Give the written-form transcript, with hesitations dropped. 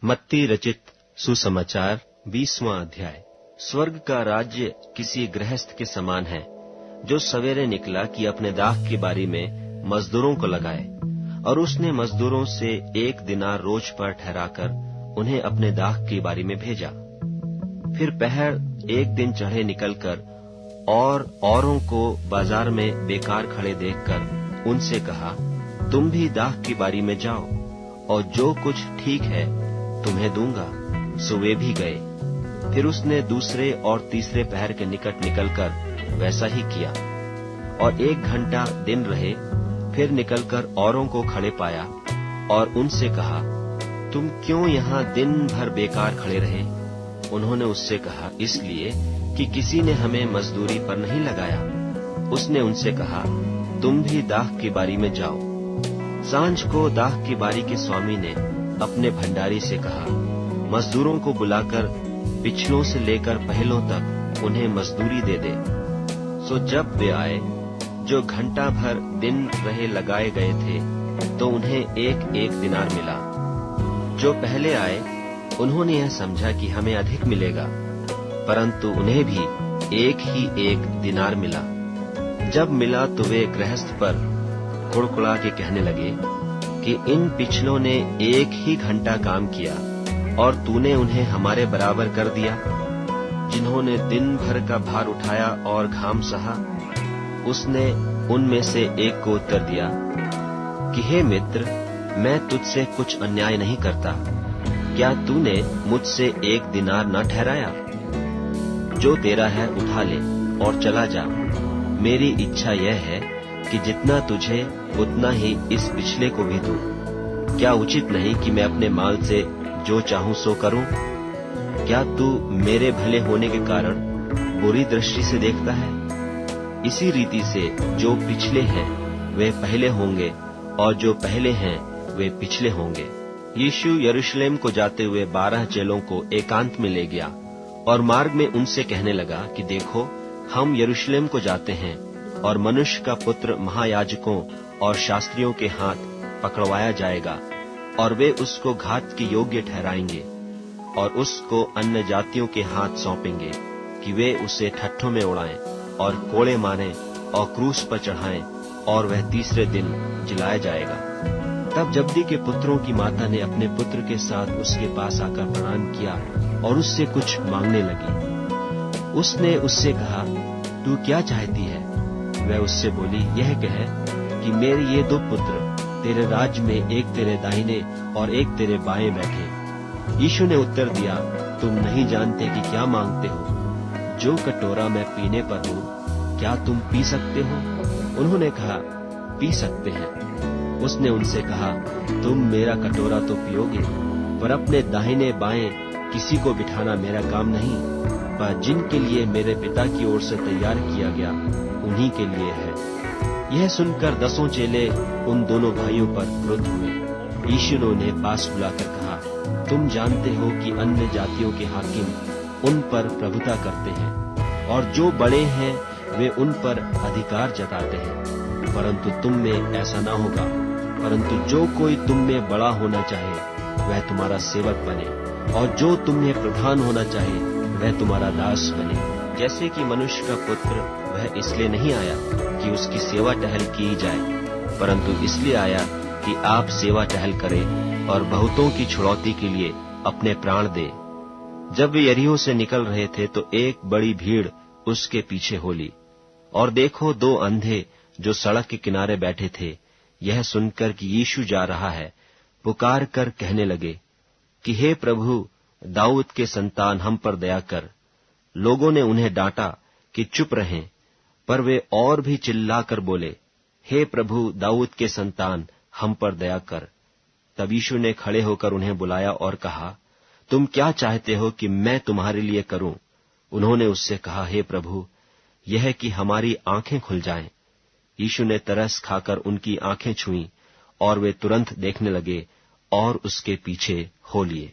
मत्ती रचित सुसमाचार 20वां अध्याय। स्वर्ग का राज्य किसी गृहस्थ के समान है जो सवेरे निकला कि अपने दाख की बारी में मजदूरों को लगाए, और उसने मजदूरों से 1 दिनार रोज पर ठहराकर उन्हें अपने दाख की बारी में भेजा। फिर पहर 1 दिन चढ़े निकलकर और औरों को बाजार में बेकार खड़े देखकर उनसे कहा, तुम भी दाख की बारी में जाओ, और जो कुछ ठीक है तुम्हें दूंगा। सो वे भी गए। फिर उसने दूसरे और तीसरे पहर के निकट निकलकर वैसा ही किया, और 1 घंटा दिन रहे। फिर निकलकर औरों को खड़े पाया और उनसे कहा, तुम क्यों यहाँ दिन भर बेकार खड़े रहे? उन्होंने उससे कहा, इसलिए कि किसी ने हमें मजदूरी पर नहीं लगाया। उसने उनसे कहा, तुम भी दाख की बारी में जाओ। सांझ को दाख की बारी के स्वामी ने अपने भंडारी से कहा, मजदूरों को बुलाकर पिछलों से लेकर पहलों तक उन्हें मजदूरी दे दे। सो जब वे आए, जो घंटा भर दिन रहे लगाए गए थे, तो उन्हें 1-1 दिनार मिला। जो पहले आए उन्होंने यह समझा कि हमें अधिक मिलेगा, परंतु उन्हें भी 1 दिनार मिला। जब मिला तो वे गृहस्थ पर कुड़कुड़ा के कहने लगे कि इन पिछलों ने 1 घंटा काम किया, और तूने उन्हें हमारे बराबर कर दिया, जिन्होंने दिन भर का भार उठाया और घाम सहा। उसने उनमें से एक को उत्तर दिया कि हे मित्र, मैं तुझसे कुछ अन्याय नहीं करता। क्या तूने मुझसे 1 दिनार न ठहराया? जो तेरा है उठा ले और चला जा। मेरी इच्छा यह है कि जितना तुझे उतना ही इस पिछले को भी दूं। क्या उचित नहीं कि मैं अपने माल से जो चाहूं सो करूं? क्या तू मेरे भले होने के कारण बुरी दृष्टि से देखता है? इसी रीति से जो पिछले हैं वे पहले होंगे, और जो पहले हैं वे पिछले होंगे। यीशु यरूशलेम को जाते हुए 12 चेलों को एकांत में ले गया, और मार्ग में उनसे कहने लगा कि देखो, हम यरूशलेम को जाते हैं, और मनुष्य का पुत्र महायाजकों और शास्त्रियों के हाथ पकड़वाया जाएगा, और वे उसको घात के योग्य ठहराएंगे, और उसको अन्य जातियों के हाथ सौंपेंगे कि वे उसे ठट्ठों में उड़ाएं और कोड़े मारें और क्रूस पर चढ़ाएं, और वह तीसरे दिन जिलाया जाएगा। तब जब्दी के पुत्रों की माता ने अपने पुत्र के साथ उसके पास आकर प्रणाम किया और उससे कुछ मांगने लगी। उसने उससे कहा, तू क्या चाहती है? वह उससे बोली, यह कह कि मेरे ये 2 पुत्र तेरे राज्य में, एक तेरे दाहिने और एक तेरे बाएं बैठे। यीशु ने उत्तर दिया, तुम नहीं जानते कि क्या मांगते हो। जो कटोरा मैं पीने पर हूँ, क्या तुम पी सकते हो? उन्होंने कहा, पी सकते हैं। उसने उनसे कहा, तुम मेरा कटोरा तो पियोगे, पर अपने दाहिने बाएं किसी को बिठाना मेरा काम नहीं, पर जिनके लिए मेरे पिता की ओर से तैयार किया गया उन्हीं के लिए है। यह सुनकर 10 चेले उन दोनों भाइयों पर क्रुद्ध हुए। यीशु ने उन्हें पास बुलाकर कहा, तुम जानते हो कि अन्य जातियों के हाकिम उन पर प्रभुता करते हैं, और जो बड़े हैं वे उन पर अधिकार जताते हैं, परंतु तुम में ऐसा ना होगा। परंतु जो कोई तुम में बड़ा होना चाहे वह तुम्हारा सेवक बने, और जो तुम में प्रधान होना चाहे वह तुम्हारा दास बने। जैसे कि मनुष्य का पुत्र वह इसलिए नहीं आया कि उसकी सेवा टहल की जाए, परंतु इसलिए आया कि आप सेवा टहल करें और बहुतों की छुड़ौती के लिए अपने प्राण दे। जब वे यरीहो से निकल रहे थे तो एक बड़ी भीड़ उसके पीछे हो ली, और देखो 2 अंधे जो सड़क के किनारे बैठे थे, यह सुनकर कि यीशु जा रहा है, पुकार कर कहने लगे कि हे प्रभु, दाऊद के संतान, हम पर दया कर। लोगों ने उन्हें डांटा कि चुप रहें, पर वे और भी चिल्लाकर बोले, हे प्रभु, दाऊद के संतान, हम पर दया कर। तब यीशु ने खड़े होकर उन्हें बुलाया और कहा, तुम क्या चाहते हो कि मैं तुम्हारे लिए करूं? उन्होंने उससे कहा, हे प्रभु, यह कि हमारी आंखें खुल जाएं। यीशु ने तरस खाकर उनकी आंखें छुईं, और वे तुरंत देखने लगे और उसके पीछे हो लिए।